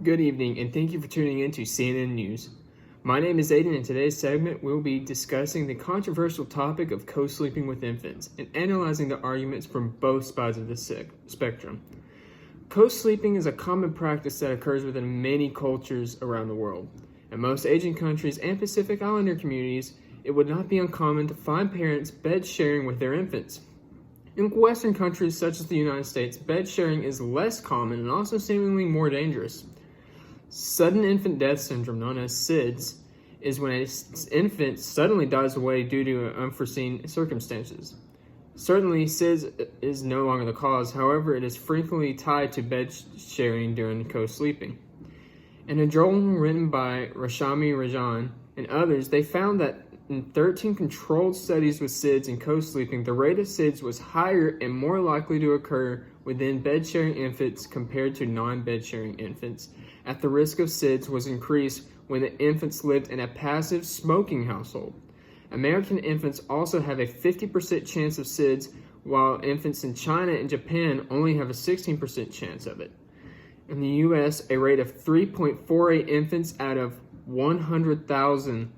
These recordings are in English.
Good evening, and thank you for tuning in to CNN News. My name is Aiden, and in today's segment, we'll be discussing the controversial topic of co-sleeping with infants and analyzing the arguments from both sides of the spectrum. Co-sleeping is a common practice that occurs within many cultures around the world. In most Asian countries and Pacific Islander communities, it would not be uncommon to find parents bed sharing with their infants. In Western countries such as the United States, bed sharing is less common and also seemingly more dangerous. Sudden infant death syndrome, known as SIDS, is when an infant suddenly dies away due to unforeseen circumstances. Certainly, SIDS is no longer the cause, however, it is frequently tied to bed sharing during co-sleeping. In a journal written by Rashami Rajan and others, they found that in 13 controlled studies with SIDS and co-sleeping, the rate of SIDS was higher and more likely to occur within bed-sharing infants compared to non-bed-sharing infants. At the risk of SIDS was increased when the infants lived in a passive smoking household. American infants also have a 50% chance of SIDS, while infants in China and Japan only have a 16% chance of it. In the U.S., a rate of 3.48 infants out of 100,000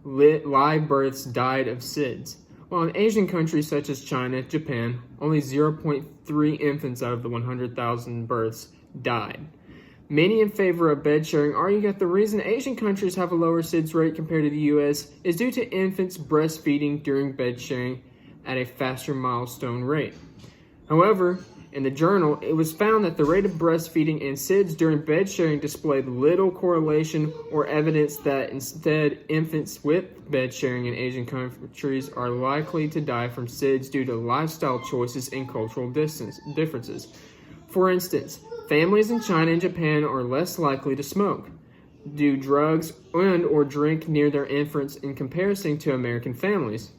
live births died of SIDS, while in Asian countries such as China, Japan, only 0.3 infants out of the 100,000 births died. Many in favor of bed sharing argue that the reason Asian countries have a lower SIDS rate compared to the U.S. is due to infants breastfeeding during bed sharing at a faster milestone rate. However, in the journal, it was found that the rate of breastfeeding and SIDS during bed sharing displayed little correlation or evidence that instead infants with bed sharing in Asian countries are likely to die from SIDS due to lifestyle choices and cultural differences. For instance, families in China and Japan are less likely to smoke, do drugs, and or drink near their infants in comparison to American families.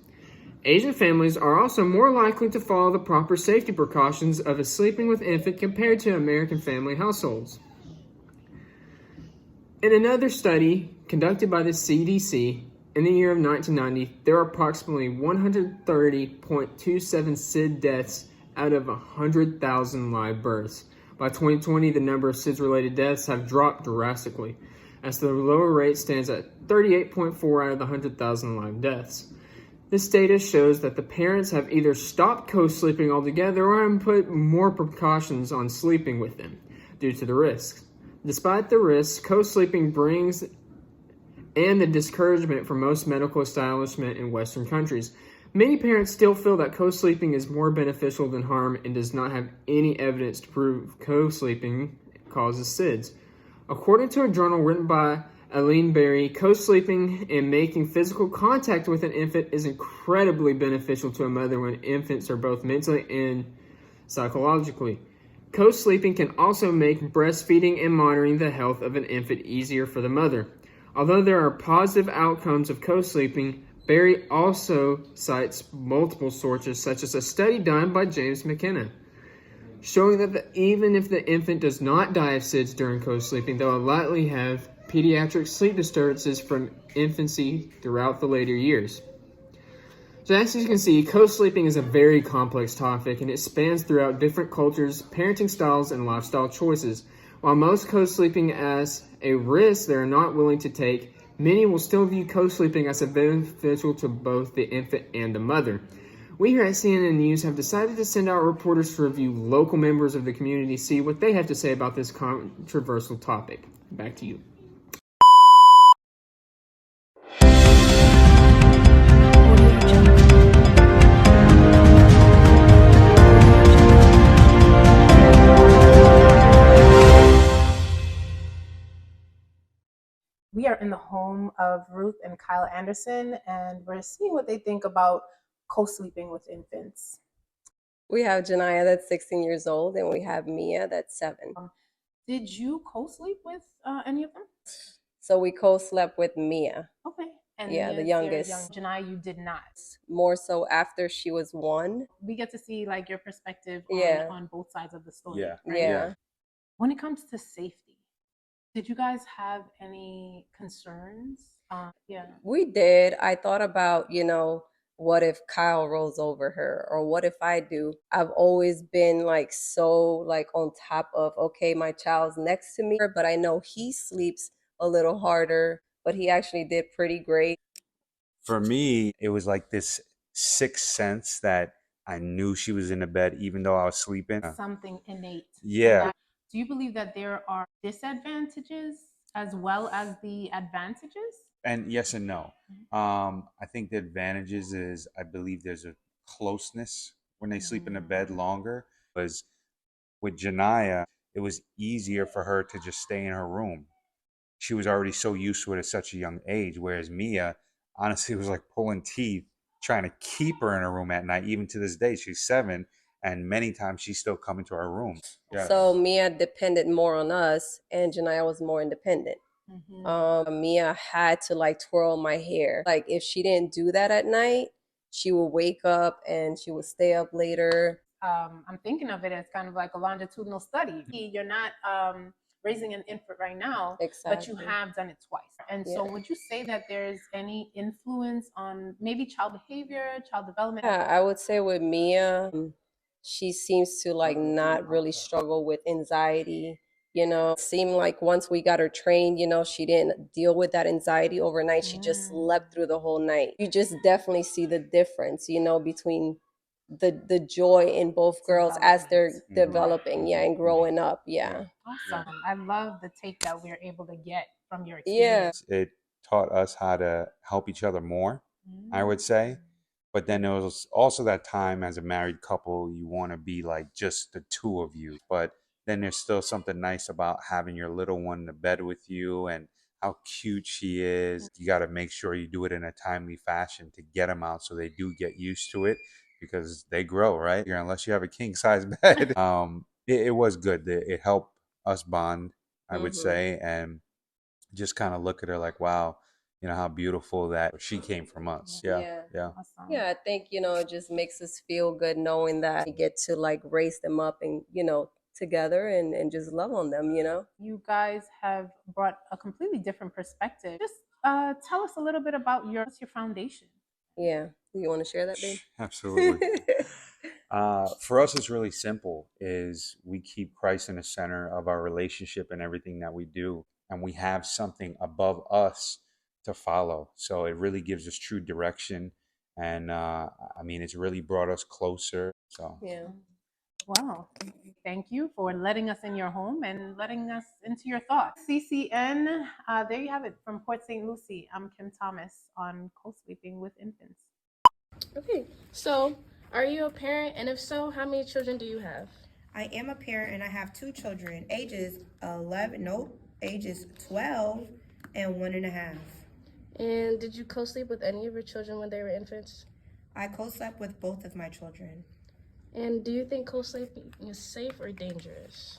Asian families are also more likely to follow the proper safety precautions of a sleeping with infant compared to American family households. In another study conducted by the CDC in the year of 1990, there are approximately 130.27 SID deaths out of 100,000 live births. By 2020, the number of SIDS-related deaths have dropped drastically, as the lower rate stands at 38.4 out of the 100,000 live deaths. This data shows that the parents have either stopped co-sleeping altogether or have put more precautions on sleeping with them due to the risks. Despite the risks co-sleeping brings and the discouragement from most medical establishments in Western countries, many parents still feel that co-sleeping is more beneficial than harm and does not have any evidence to prove co-sleeping causes SIDS. According to a journal written by Aline Berry, co-sleeping and making physical contact with an infant is incredibly beneficial to a mother when infants are both mentally and psychologically. Co-sleeping can also make breastfeeding and monitoring the health of an infant easier for the mother. Although there are positive outcomes of co-sleeping, Berry also cites multiple sources, such as a study done by James McKenna, showing that even if the infant does not die of SIDS during co-sleeping, they will likely have pediatric sleep disturbances from infancy throughout the later years. So as you can see, co-sleeping is a very complex topic, and it spans throughout different cultures, parenting styles, and lifestyle choices. While most co-sleeping as a risk they are not willing to take, many will still view co-sleeping as beneficial to both the infant and the mother. We here at CNN News have decided to send out reporters to review local members of the community, see what they have to say about this controversial topic. Back to you. We are in the home of Ruth and Kyle Anderson, and we're seeing what they think about co-sleeping with infants. We have Janiyah that's 16 years old, and we have Mia that's 7. Did you co-sleep with any of them? So we co-slept with Mia. Okay. And yeah, the youngest. Janiyah, you did not. More so after she was 1. We get to see like your perspective on both sides of the story. Yeah. Right? Yeah. When it comes to safety, did you guys have any concerns? We did. I thought about, what if Kyle rolls over her, or what if I do? I've always been like so like on top of, okay, my child's next to me, but I know he sleeps a little harder, but he actually did pretty great. For me, it was like this sixth sense that I knew she was in the bed even though I was sleeping. Something innate. Yeah. Do you believe that there are disadvantages as well as the advantages? And yes and no. I think the advantages is I believe there's a closeness when they sleep in the bed longer. Was with Janaya, it was easier for her to just stay in her room. She was already so used to it at such a young age, whereas Mia, honestly, was like pulling teeth trying to keep her in her room at night. Even to this day, she's 7, and many times she's still coming to our room. Yes. So Mia depended more on us, and Janaya was more independent. Mia had to like twirl my hair. Like if she didn't do that at night, she would wake up and she would stay up later. I'm thinking of it as kind of like a longitudinal study. You're not raising an infant right now, but you Exactly. have done it twice. And so Yeah. would you say that there's any influence on maybe child behavior, child development? Yeah, I would say with Mia, she seems to like not really struggle with anxiety. It seemed like once we got her trained, she didn't deal with that anxiety overnight. She just slept through the whole night. You just definitely see the difference, between the joy in both girls as they're developing, and growing up. Yeah. Awesome. I love the take that we're able to get from your experience. Yeah. It taught us how to help each other more, I would say. But then there was also that time as a married couple, you want to be like just the two of you. But then there's still something nice about having your little one in the bed with you and how cute she is. You got to make sure you do it in a timely fashion to get them out so they do get used to it because they grow, right? Unless you have a king size bed. It was good. It helped us bond, I would say, and just kind of look at her like, wow, how beautiful that she came from us. Yeah. Awesome. Yeah, I think, it just makes us feel good knowing that we get to like raise them up and, together and just love on them. You guys have brought a completely different perspective. Just tell us a little bit about your foundation. Yeah. Do you want to share that, babe? Absolutely. For us, it's really simple. Is we keep Christ in the center of our relationship and everything that we do, and we have something above us to follow. So it really gives us true direction, and it's really brought us closer. So Yeah. Wow. Thank you for letting us in your home and letting us into your thoughts. CCN, there you have it from Port St. Lucie. I'm Kim Thomas on co-sleeping with infants. Okay, so are you a parent? And if so, how many children do you have? I am a parent and I have 2 children, ages 12 and 1.5. And did you co-sleep with any of your children when they were infants? I co-slept with both of my children. And do you think co-sleeping is safe or dangerous?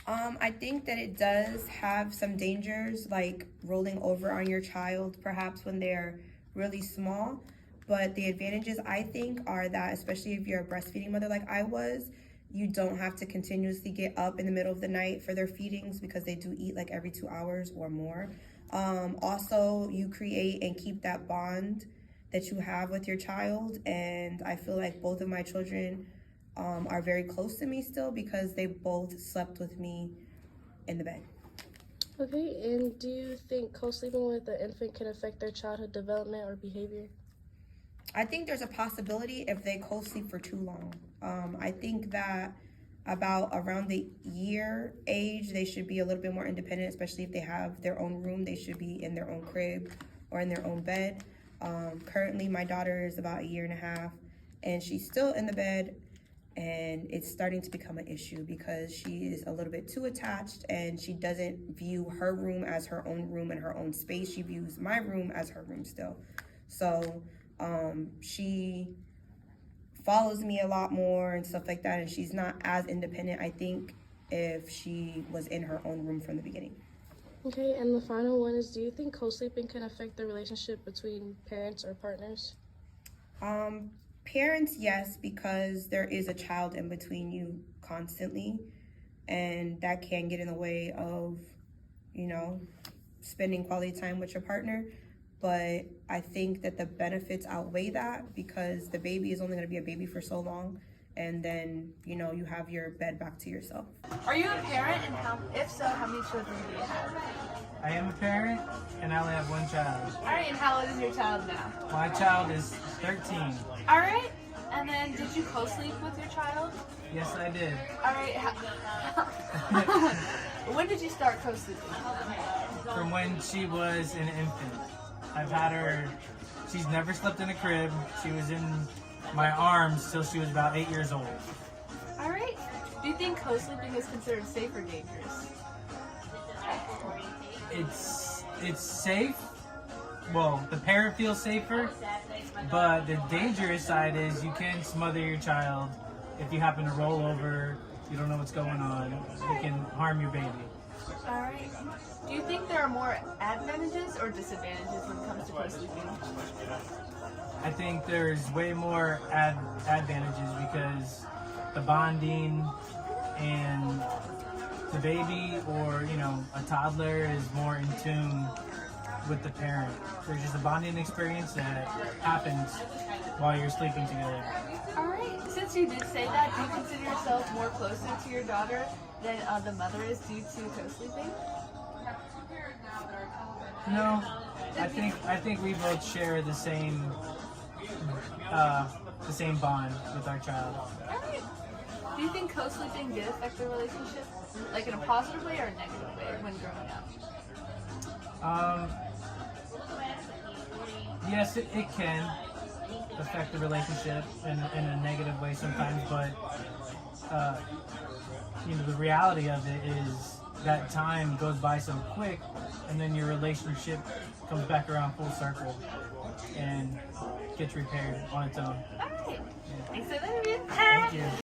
I think that it does have some dangers, like rolling over on your child, perhaps when they're really small. But the advantages, I think, are that, especially if you're a breastfeeding mother like I was, you don't have to continuously get up in the middle of the night for their feedings because they do eat like every 2 hours or more. Also, you create and keep that bond that you have with your child. And I feel like both of my children are very close to me still because they both slept with me in the bed. Okay, and do you think co-sleeping with an infant can affect their childhood development or behavior? I think there's a possibility if they co-sleep for too long. I think that about around the year age, they should be a little bit more independent, especially if they have their own room. They should be in their own crib or in their own bed. Currently, my daughter is about 1.5 years, and she's still in the bed, and it's starting to become an issue because she is a little bit too attached, and she doesn't view her room as her own room and her own space. She views my room as her room still. So she follows me a lot more and stuff like that, and she's not as independent, I think, if she was in her own room from the beginning. Okay, and the final one is, do you think co-sleeping can affect the relationship between parents or partners? Parents, yes, because there is a child in between you constantly, and that can get in the way of, spending quality time with your partner. but I think that the benefits outweigh that because the baby is only going to be a baby for so long, and then you have your bed back to yourself. Are you a parent, and if so, how many children do you have? I am a parent, and I only have one child. All right, and how old is your child now? My child is 13. All right, and then did you co-sleep with your child? Yes, I did. All right. When did you start co-sleeping? From when she was an infant. I've had her, she's never slept in a crib. She was in my arms till she was about 8 years old. All right. Do you think co-sleeping is considered safe or dangerous? It's safe. Well, the parent feels safer, but the dangerous side is you can smother your child if you happen to roll over. You don't know what's going on. You can harm your baby. All right. Do you think there are more advantages or disadvantages when it comes to co-sleeping? I think there's way more advantages because the bonding and the baby or a toddler is more in tune with the parent. There's just a bonding experience that happens while you're sleeping together. All right. Since you did say that, do you consider yourself more closer to your daughter than the mother is due to co-sleeping? No, I think we both share the same bond with our child. All right. Do you think co-sleeping did affect the relationship, like in a positive way or a negative way when growing up? Yes, it can affect the relationship in a negative way sometimes, but the reality of it is that time goes by so quick, and then your relationship comes back around full circle and gets repaired on its own. All right. Thanks for the interview. Thank you.